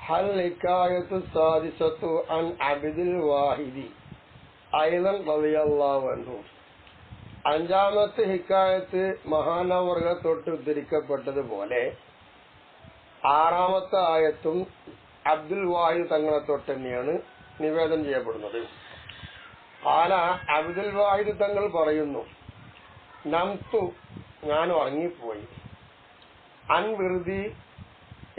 ഹൽ ഹിക്കായത്തു സാദിസത്തു അൻ അബ്ദുൽ വാഹിദി അയ്ളൻ റളിയല്ലാഹു അൻഹു. അഞ്ചാമത്തെ ഹിക്കായത്ത് മഹാനവർഗ തൊട്ട് ഉദ്ധരിക്കപ്പെട്ടതുപോലെ ആറാമത്തെ ആയത്തും അബ്ദുൽ വാഹിദ് തങ്ങളെ തൊട്ട് തന്നെയാണ് നിവേദനം ചെയ്യപ്പെടുന്നത്. അബ്ദുൽ വാഹിദ് തങ്ങൾ പറയുന്നു, നംതു ഞാൻ ഉറങ്ങിപ്പോയി, അൻ വെറുതി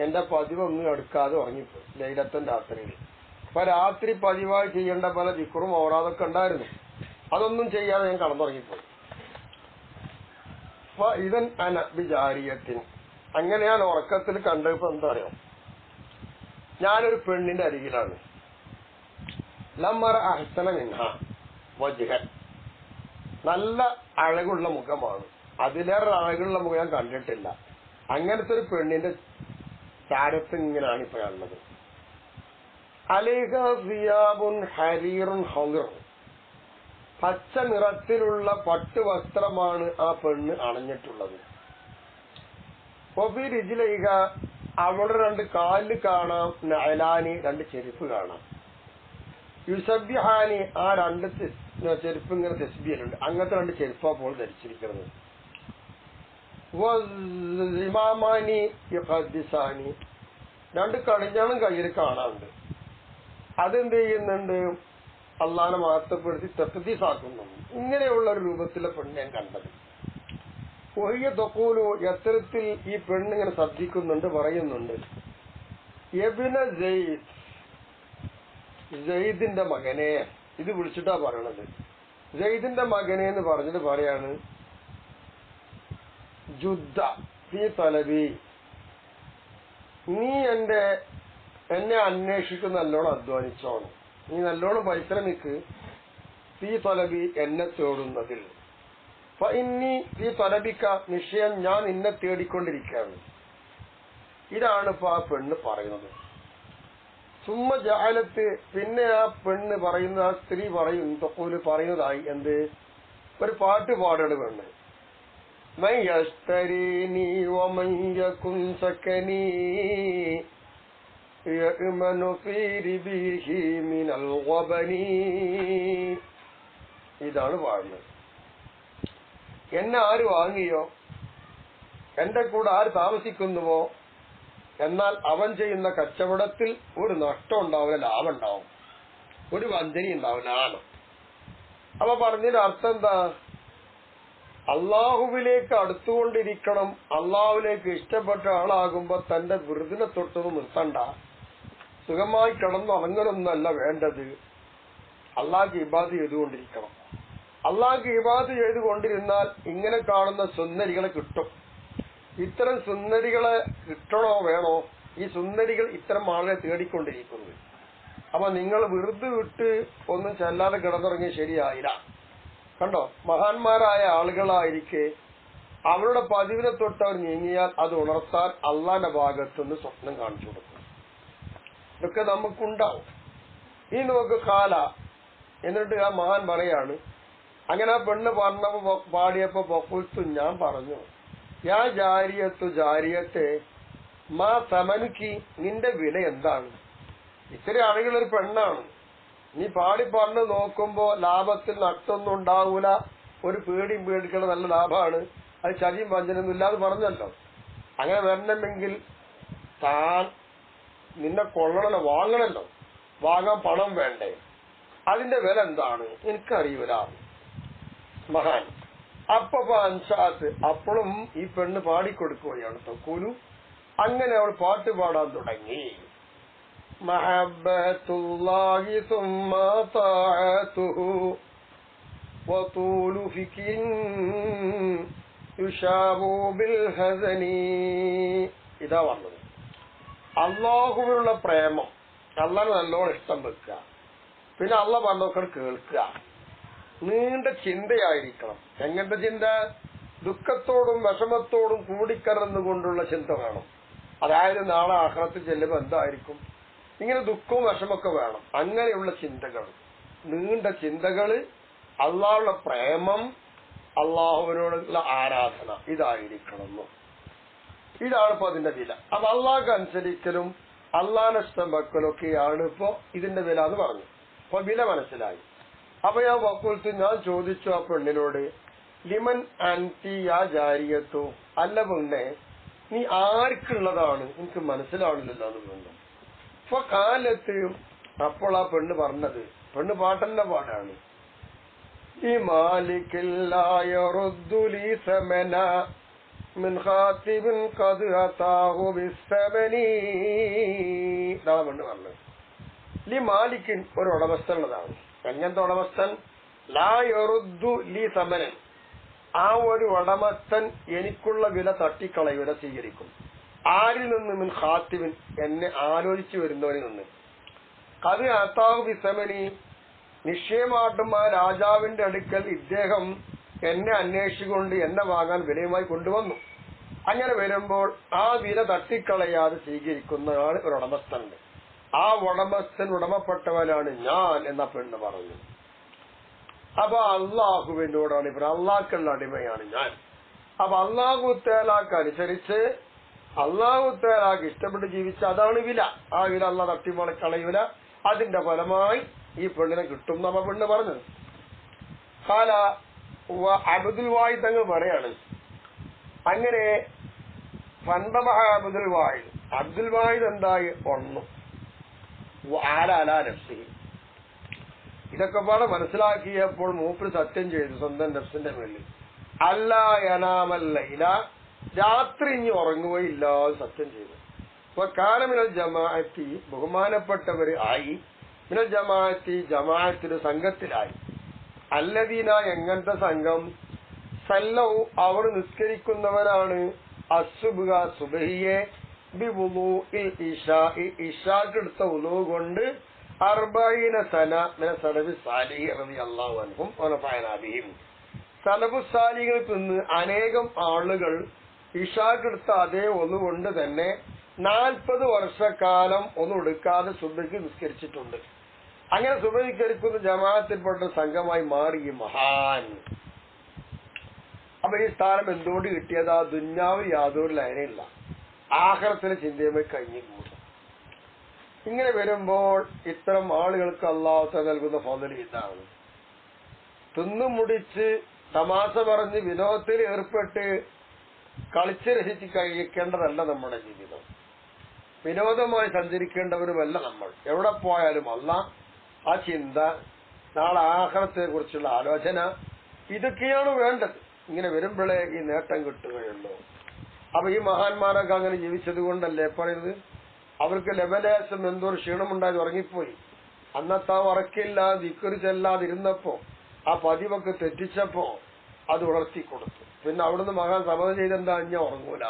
എന്റെ പതിവൊന്നും എടുക്കാതെ ഉറങ്ങിപ്പോയി, ലൈലത്തൻ രാത്രിയിൽ. അപ്പൊ രാത്രി പതിവായി ചെയ്യേണ്ട പല ദിക്റും ഓടാതൊക്കെ ഉണ്ടായിരുന്നു, അതൊന്നും ചെയ്യാതെ ഞാൻ കടന്നുറങ്ങിപ്പോയി. അപ്പൊ ഇതൻ അനബിജാരിയത്തിന് അങ്ങനെ ഞാൻ ഉറക്കത്തിൽ കണ്ടപ്പോ എന്താ അറിയാം, ഞാനൊരു പെണ്ണിന്റെ അരികിലാണ്. ലമ്മറ അഹ്സന മിൻഹ വജ്ഹൻ, നല്ല അഴകുള്ള മുഖമാണ്, അതിലേറെ അഴകുള്ള മുഖം ഞാൻ കണ്ടിട്ടില്ല. അങ്ങനത്തെ ഒരു പെണ്ണിന്റെ ചാരത്ത് ഇങ്ങനെയാണ് ഇപ്പൊ കാണുന്നത്. അലൈഹ സിയാബുൻ ഹരീറുൻ ഹളിർ, പച്ച നിറത്തിലുള്ള പട്ടുവസ്ത്രമാണ് ആ പെണ്ണ് അണിഞ്ഞിട്ടുള്ളത്. ഒഫി റിജ്ലൈഹ, അവളുടെ രണ്ട് കാലിൽ കാണാം നഅലാനി, രണ്ട് ചെരുപ്പ് കാണാം. യുസബ്ബിഹാനി, ആ രണ്ട് ചെരുപ്പ് ഇങ്ങനെ തസ്ബീഹുണ്ട്, അങ്ങനത്തെ രണ്ട് ചെരുപ്പാ അപ്പോൾ ധരിച്ചിരിക്കുന്നത്. വസിമാമാനി യുഖദ്ദിസാനി, രണ്ട് കടിഞ്ഞാണും കയ്യിൽ കാണാറുണ്ട്. അതെന്ത് ചെയ്യുന്നുണ്ട്, അള്ളാഹനെ മഹത്വപ്പെടുത്തി തഖ്ദീസാക്കുന്നുണ്ട്. ഇങ്ങനെയുള്ള ഒരു രൂപത്തിലെ പെണ്ണ് ഞാൻ കണ്ടത്. ഒഹിയ തൊക്കൂലു, എത്തരത്തിൽ ഈ പെണ്ണിങ്ങനെ ശ്രദ്ധിക്കുന്നുണ്ട്, പറയുന്നുണ്ട്, യബ്ന സെയ്ദ്, സെയ്ദിന്റെ മകനെ, ഇത് വിളിച്ചിട്ടാ പറയണത്. സെയ്ദിന്റെ മകനെ എന്ന് പറഞ്ഞിട്ട് പറയാണ്, ജുദ്ദ ഫീ തലബി, നീ എന്നെ അന്വേഷിക്കുന്ന നല്ലോണം അധ്വാനിച്ചോണം, നീ നല്ലോണം പരിശ്രമിക്ക്, ഫീ തലബി, എന്നെ തേടുന്നതിൽ. ഫഇന്നി ഫീ തലബിക, നിശ്ചയം ഞാൻ നിന്നെ തേടിക്കൊണ്ടിരിക്കുകയാണ്. ഇതാണ് ഇപ്പൊ ആ പെണ്ണ് പറയുന്നത്. സുമ്മ ജഅലത്ത്, പിന്നെ ആ പെണ്ണ് പറയുന്ന, ആ സ്ത്രീ പറയും, തൊക്കൂല് പറയുന്നതായി എന്ത്, ഒരു പാട്ട് പാടേണ്ട പെണ്ണ്. മൻ യസ്തരീനി വമൻ യകുൻ സകനി യഅ്മനു ഫീ റിബിഹി മിനൽ ഗബനി. ഇതാണ് പാടുന്നത്. എന്നെ ആര് വാങ്ങിയോ, എന്റെ കൂടെ ആര് താമസിക്കുന്നുവോ, എന്നാൽ അവൻ ചെയ്യുന്ന കച്ചവടത്തിൽ ഒരു നഷ്ടം ഉണ്ടാവില്ല, ലാഭം ഉണ്ടാവും, ഒരു വഞ്ചന ഉണ്ടാവില്ല ആണ്. അപ്പൊ പറഞ്ഞതിന്റെ അർത്ഥം എന്താ, അള്ളാഹുവിലേക്ക് അടുത്തുകൊണ്ടിരിക്കണം. അള്ളാഹുവിലേക്ക് ഇഷ്ടപ്പെട്ട ആളാകുമ്പോ തന്റെ വെറുതിനെ തൊട്ടൊന്നും നിർത്തണ്ട, സുഖമായി കിടന്നുറങ്ങലൊന്നല്ല വേണ്ടത്, അള്ളാഹ്ക്ക് ഇബാദത്ത് ചെയ്തുകൊണ്ടിരിക്കണം. അള്ളാഹ്ക്ക് ഇബാദത്ത് ചെയ്തുകൊണ്ടിരുന്നാൽ ഇങ്ങനെ കാണുന്ന സുന്ദരികളെ കിട്ടും. ഇത്തരം സുന്ദരികളെ കിട്ടണോ വേണോ, ഈ സുന്ദരികൾ ഇത്തരം ആളെ തേടിക്കൊണ്ടിരിക്കുന്നത്. അപ്പൊ നിങ്ങൾ വെറുതെ വിട്ട് ഒന്നും ചെല്ലാതെ കിടന്നുറങ്ങി ശരിയായില്ല. കണ്ടോ, മഹാന്മാരായ ആളുകളായിരിക്കെ അവരുടെ പതിവിനെ തൊട്ട് അവർ നീങ്ങിയാൽ അത് ഉണർത്താൻ അള്ളാന്റെ ഭാഗത്തുനിന്ന് സ്വപ്നം കാണിച്ചു കൊടുക്കും. ഇതൊക്കെ നമുക്കുണ്ടാവും. ഈ നോക്ക് കാല, എന്നിട്ട് ആ മഹാൻ പറയാണ്, അങ്ങനെ ആ പെണ്ണ് പറഞ്ഞപ്പോ പാടിയപ്പോ ബഖുൽത്തു, ഞാൻ പറഞ്ഞു, യാ ജാരിയത്തു, ജാരിയത്തെ, മാ സമനുക്കി, നിന്റെ വില എന്താണ്? ഇത്തിരി അഴകുള്ളൊരു പെണ്ണാണ്, നീ പാടി പറഞ്ഞു നോക്കുമ്പോ ലാഭത്തിൽ നഷ്ടമൊന്നും ഉണ്ടാവൂല, ഒരു പേടിയും പേടിക്കണ നല്ല ലാഭമാണ്, അത് ചതിയും വഞ്ചനൊന്നും ഇല്ലാതെ പറഞ്ഞല്ലോ. അങ്ങനെ വരണമെങ്കിൽ താൻ നിന്നെ കൊള്ളണല്ലോ, വാങ്ങണല്ലോ, വാങ്ങാൻ പണം വേണ്ടേ, അതിന്റെ വില എന്താണ് എനിക്കറിയൂല മഹാൻ. അപ്പൊ അൻഷാത്ത്, അപ്പോഴും ഈ പെണ്ണ് പാടിക്കൊടുക്കുകയാണ് തൊക്കൂലു. അങ്ങനെ അവൾ പാട്ട് പാടാൻ തുടങ്ങി. മഹബ്ബത്തുല്ലാഹി സുമ്മ താഅതുഹു വതൂലു ഫിക്രിൻ യുശാബു ബിൽ ഹസനി. ഇതാ പറഞ്ഞത്, അള്ളാഹുവിനുള്ള പ്രേമം, അള്ളാഹ് നല്ലോണം ഇഷ്ടം വെക്കുക, പിന്നെ അള്ളാഹ് പറഞ്ഞോക്കണം കേൾക്കുക, നീണ്ട ചിന്തയായിരിക്കണം. എങ്ങനത്തെ ചിന്ത? ദുഃഖത്തോടും വിഷമത്തോടും കൂടിക്കലർന്നുകൊണ്ടുള്ള ചിന്ത വേണം. അതായത് നാളെ ആഖിറത്തിൽ ചെല്ലുമ്പോൾ എന്തായിരിക്കും, ഇങ്ങനെ ദുഃഖവും വിഷമൊക്കെ വേണം. അങ്ങനെയുള്ള ചിന്തകൾ, നീണ്ട ചിന്തകള്, അള്ളാഹുള്ള പ്രേമം, അള്ളാഹുവിനോടുള്ള ആരാധന, ഇതായിരിക്കണം. ഇതാണ് ഇപ്പൊ അതിന്റെ വില. അപ്പൊ അള്ളാഹ്ക്ക് അനുസരിക്കലും അള്ളാനെ ഇഷ്ടം വെക്കലൊക്കെയാണ് ഇപ്പോ ഇതിന്റെ വില എന്ന് പറഞ്ഞു. അപ്പൊ വില മനസ്സിലായി. അപ്പൊ ഞാൻ വക്കുൽത്ത് ഞാൻ ചോദിച്ചു ആ പെണ്ണിനോട്, ലിമൻ അൻതി യാ ജാരിയത്തു, അല്ല പെണ്ണെ നീ ആർക്കുള്ളതാണ്, എനിക്ക് മനസ്സിലാവണില്ലല്ലോ എന്ന് പറഞ്ഞു. അപ്പൊ കാലത്ത് അപ്പോൾ ആ പെണ്ണ് പറഞ്ഞത്, പെണ്ണ് പാട്ടല്ല പാടാണ്, ഈ മാലിക്കില്ലായുദ്ദുലി സമന മിൻ ഖാതിബിൻ ഖദ് അതാഹു ബിസ്സമനി. ഇതാണ് പെണ്ണ് പറഞ്ഞത്. ലി മാലിക്കിൻ, ഒരു ഉടമസ്ഥനുള്ളതാണ്. എങ്ങനത്തെ ഉടമസ്ഥൻ? ലാ യറുദ്ദു ലി സമനൻ, ആ ഒരു ഉടമസ്ഥൻ എനിക്കുള്ള വില തട്ടിക്കളയൂല, സ്വീകരിക്കും. ആരിൽ നിന്ന്? മിൻ ഖാതിബിൻ, എന്നെ ആലോചിച്ചു വരുന്നവരിൽ നിന്ന്. ഖദ് അതാഹു ബിസ്സമനി, നിശ്ചയമായിട്ടും ആ രാജാവിന്റെ അടുക്കൽ ഇദ്ദേഹം എന്നെ അന്വേഷിച്ചുകൊണ്ട് എന്നെ വാങ്ങാൻ വിലയുമായി കൊണ്ടുവന്നു. അങ്ങനെ വരുമ്പോൾ ആ വില തട്ടിക്കളയാതെ സ്വീകരിക്കുന്ന ആൾ ഒരു ഉടമസ്ഥനുണ്ട്. ആ ഉടമസ്ഥൻ ഉടമപ്പെട്ടവനാണ് ഞാൻ എന്ന പെണ്ണ് പറഞ്ഞു. അപ്പൊ അള്ളാഹുവിനോടാണ് ഇവർ, അള്ളാഹ്ക്കുള്ള അടിമയാണ് ഞാൻ. അപ്പൊ അള്ളാഹു തആലാക്ക് അനുസരിച്ച് അള്ളാഹു തആലാക്ക് ഇഷ്ടപ്പെട്ട് ജീവിച്ച അതാണ് വില. ആ വില അള്ളാഹ് തട്ടിക്കളയൂല. അതിന്റെ ഫലമായി ഈ പെണ്ണിനെ കിട്ടും നമ്മ പെണ്ണ് പറഞ്ഞത്. ഖാല അബ്ദുൽ വാഹിദ് തങ്ങൾ പറയാണ്, അങ്ങനെ അബ്ദുൽ വാഹിദ്, അബ്ദുൽ വാഹിദ് എന്തായി ഒന്നു നഫ്സി. ഇതൊക്കെ പാടെ മനസ്സിലാക്കിയപ്പോൾ മൂപ്പര് സത്യം ചെയ്തു സ്വന്തം നഫ്സിന്റെ മേലിൽ, അല്ലാ യനാമല്ലൈല, രാത്രി ഇനി ഉറങ്ങുകയില്ല സത്യം ചെയ്തു. അപ്പൊ കാലമിനൽ ജമാഅത്തി, ബഹുമാനപ്പെട്ടവര് ആയി, മിനൽ ജമാഅത്തി, ജമാഅത്തിന്റെ സംഘത്തിലായി. അല്ലദീന, എങ്ങനത്തെ സംഘം? സല്ലൗ, അവർ നിസ്കരിക്കുന്നവരാണ്, അസ്സുബ്ഹ, സുബഹിയെ, ബിവുളൂഇൽ ഇശാഇ, ഇശാക്കെടുത്ത വുളൂ കൊണ്ട്, 40 സന മിന സലഫി സാലിഹി റളിയല്ലാഹു അൻഹും വനഫഅനാ ബിഹിം. സലഫു സാലിഹുകളിൽ നിന്ന് അനേകം ആളുകൾ ഇശാക്കെടുത്ത അതേ വുളൂ കൊണ്ട് തന്നെ 40 വർഷക്കാലം ഒന്നും എടുക്കാതെ സുബഹിക്ക് നിസ്കരിച്ചിട്ടുണ്ട്. അങ്ങനെ സുബഹിക്കരിക്കുന്ന ജമാഅത്തിൽപ്പെട്ട സംഘമായി മാറി ഈ മഹാൻ. അപ്പൊ ഈ സ്ഥാനം എന്തുകൊണ്ട് കിട്ടിയത്? ആ ദുന്യാവിൽ യാതൊരു ലയനയില്ല, ആഖിറത്തിലെ ചിന്തയുമായി കഴിഞ്ഞുകൂടും. ഇങ്ങനെ വരുമ്പോൾ ഇത്തരം ആളുകൾക്ക് അല്ലാഹു തആല നൽകുന്ന ഫള് ഇതാണ്. തിന്നു മുടിച്ച് തമാശ പറഞ്ഞ് വിനോദത്തിൽ ഏർപ്പെട്ട് കളിച്ച് രസിച്ച് കഴിക്കേണ്ടതല്ല നമ്മുടെ ജീവിതം. വിനോദമായി സഞ്ചരിക്കേണ്ടവരുമല്ല നമ്മൾ. എവിടെ പോയാലും അല്ലാഹ്, ആ ചിന്ത, നാളെ ആഖിറത്തെ കുറിച്ചുള്ള ആലോചന, ഇതൊക്കെയാണ് വേണ്ടത്. ഇങ്ങനെ വരുമ്പോഴേ ഈ നേട്ടം കിട്ടുകയുള്ളൂ. അപ്പൊ ഈ മഹാന്മാരൊക്കെ അങ്ങനെ ജീവിച്ചത് കൊണ്ടല്ലേ പറയുന്നത്, അവർക്ക് ലബലേശം എന്തോരു ക്ഷീണമുണ്ടായത് ഉറങ്ങിപ്പോയി. അന്നത്തെ ആ ഉറക്കില്ല, ദിക്റ് ചെല്ലാതിരുന്നപ്പോ, ആ പതിവൊക്കെ തെറ്റിച്ചപ്പോ അത് ഉണർത്തി കൊടുത്തു. പിന്നെ അവിടുന്ന് മഹാൻ സമത ചെയ്തെന്താ, ഞാൻ ഉറങ്ങൂല,